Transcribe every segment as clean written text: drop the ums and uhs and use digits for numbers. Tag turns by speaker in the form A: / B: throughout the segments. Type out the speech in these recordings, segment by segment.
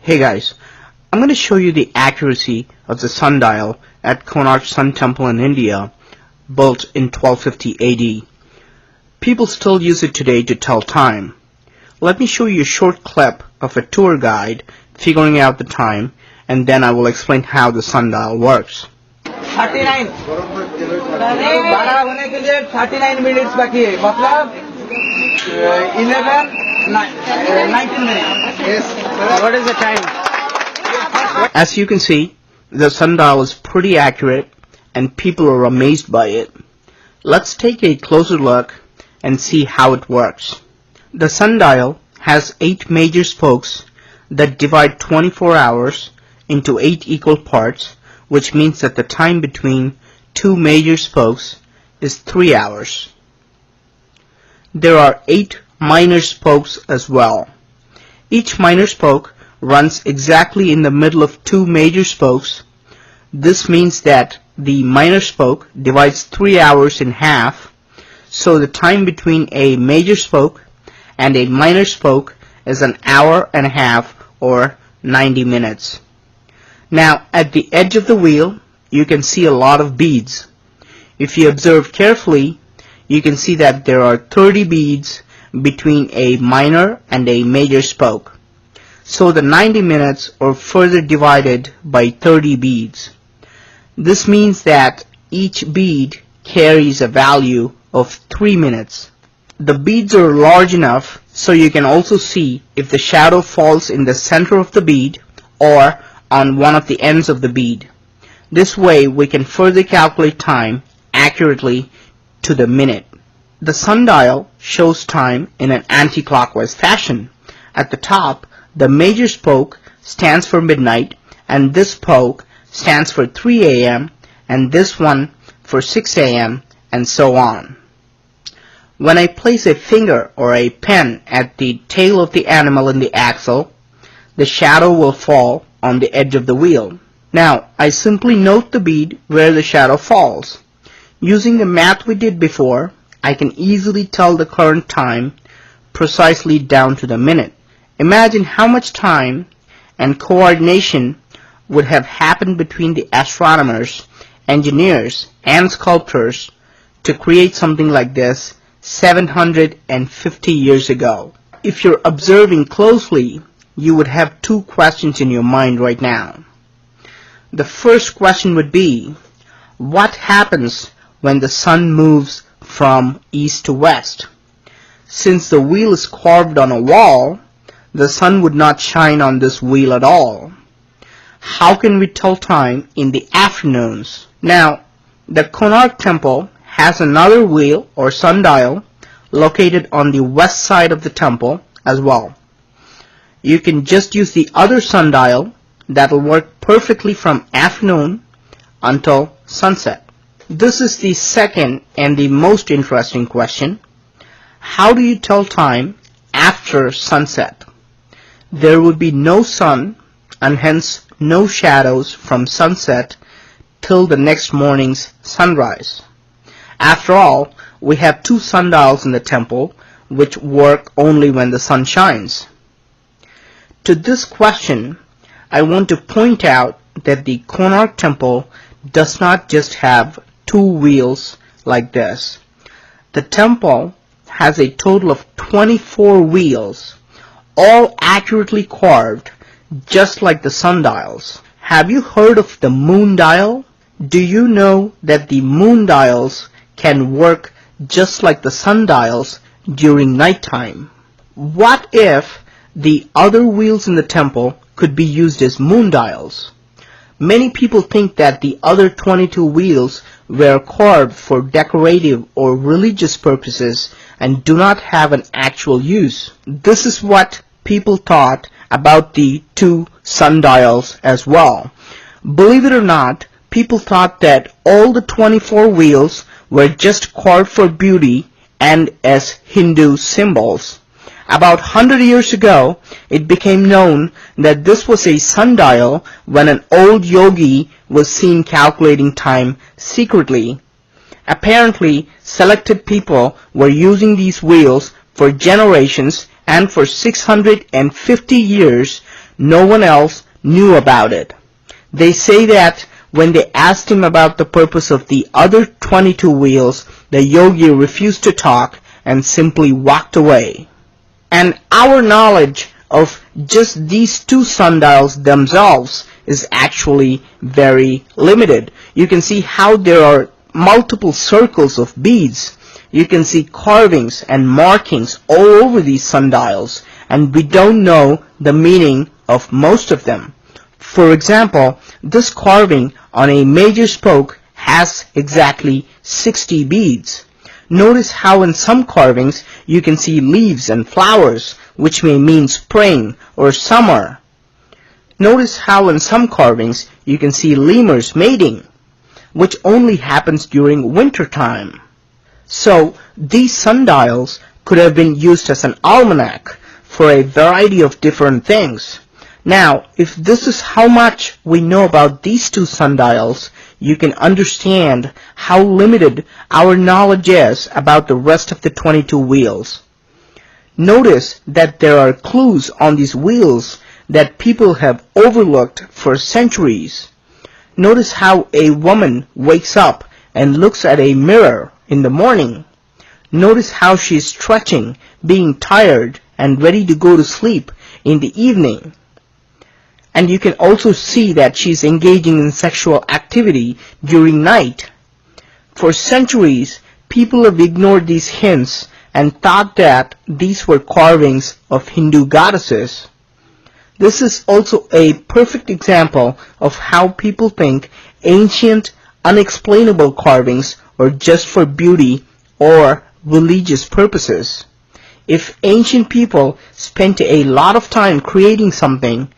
A: Hey guys, I'm going to show you the accuracy of the sundial at Konark Sun Temple in India, built in 1250 AD. People still use it today to tell time. Let me show you a short clip of a tour guide figuring out the time, and then I will explain how the sundial works.
B: 39 12 होने के लिए 39 minutes बाकी है मतलब 19 minutes. Yes. What is the time?
A: As you can see, the sundial is pretty accurate and people are amazed by it. Let's take a closer look and see how it works. The sundial has 8 major spokes that divide 24 hours into 8 equal parts, which means that the time between 2 major spokes is 3 hours. There are 8 minor spokes as well. Each minor spoke runs exactly in the middle of 2 major spokes. This means that the minor spoke divides 3 hours in half, so the time between a major spoke and a minor spoke is an hour and a half, or 90 minutes. Now, at the edge of the wheel, you can see a lot of beads. If you observe carefully, you can see that there are 30 beads between a minor and a major spoke. So the 90 minutes are further divided by 30 beads. This means that each bead carries a value of 3 minutes. The beads are large enough so you can also see if the shadow falls in the center of the bead or on one of the ends of the bead. This way we can further calculate time accurately to the minute. The sundial shows time in an anti-clockwise fashion. At the top, the major spoke stands for midnight, and this spoke stands for 3 a.m., and this one for 6 a.m., and so on. When I place a finger or a pen at the tail of the animal in the axle, the shadow will fall on the edge of the wheel. Now, I simply note the bead where the shadow falls. Using the math we did before, I can easily tell the current time precisely down to the minute. Imagine how much time and coordination would have happened between the astronomers, engineers, and sculptors to create something like this 750 years ago. If you're observing closely, you would have 2 questions in your mind right now. The first question would be, what happens when the sun moves from east to west? Since the wheel is carved on a wall, the sun would not shine on this wheel at all. How can we tell time in the afternoons? Now, the Konark Temple has another wheel or sundial located on the west side of the temple as well. You can just use the other sundial that will work perfectly from afternoon until sunset. This is the second and the most interesting question. How do you tell time after sunset? There would be no sun and hence no shadows from sunset till the next morning's sunrise. After all, we have 2 sundials in the temple which work only when the sun shines. To this question, I want to point out that the Konark Temple does not just have 2 wheels like this. The temple has a total of 24 wheels, all accurately carved, just like the sundials. Have you heard of the moon dial? Do you know that the moon dials can work just like the sundials during nighttime? What if the other wheels in the temple could be used as moon dials? Many people think that the other 22 wheels were carved for decorative or religious purposes and do not have an actual use. This is what people thought about the 2 sundials as well. Believe it or not, people thought that all the 24 wheels were just carved for beauty and as Hindu symbols. About 100 years ago, it became known that this was a sundial when an old yogi was seen calculating time secretly. Apparently, selected people were using these wheels for generations and for 650 years no one else knew about it. They say that when they asked him about the purpose of the other 22 wheels, the yogi refused to talk and simply walked away. And our knowledge of just these two sundials themselves is actually very limited. You can see how there are multiple circles of beads. You can see carvings and markings all over these sundials, and we don't know the meaning of most of them. For example, this carving on a major spoke has exactly 60 beads. Notice how in some carvings you can see leaves and flowers, which may mean spring or summer. Notice how in some carvings you can see lemurs mating, which only happens during winter time. So these sundials could have been used as an almanac for a variety of different things. Now, if this is how much we know about these two sundials, you can understand how limited our knowledge is about the rest of the 22 wheels. Notice that there are clues on these wheels that people have overlooked for centuries. Notice how a woman wakes up and looks at a mirror in the morning. Notice how she is stretching, being tired, and ready to go to sleep in the evening. And you can also see that she is engaging in sexual activity during night. For centuries, people have ignored these hints and thought that these were carvings of Hindu goddesses. This is also a perfect example of how people think ancient, unexplainable carvings are just for beauty or religious purposes. If ancient people spent a lot of time creating something,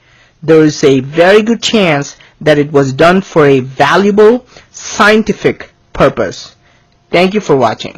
A: there is a very good chance that it was done for a valuable scientific purpose. Thank you for watching.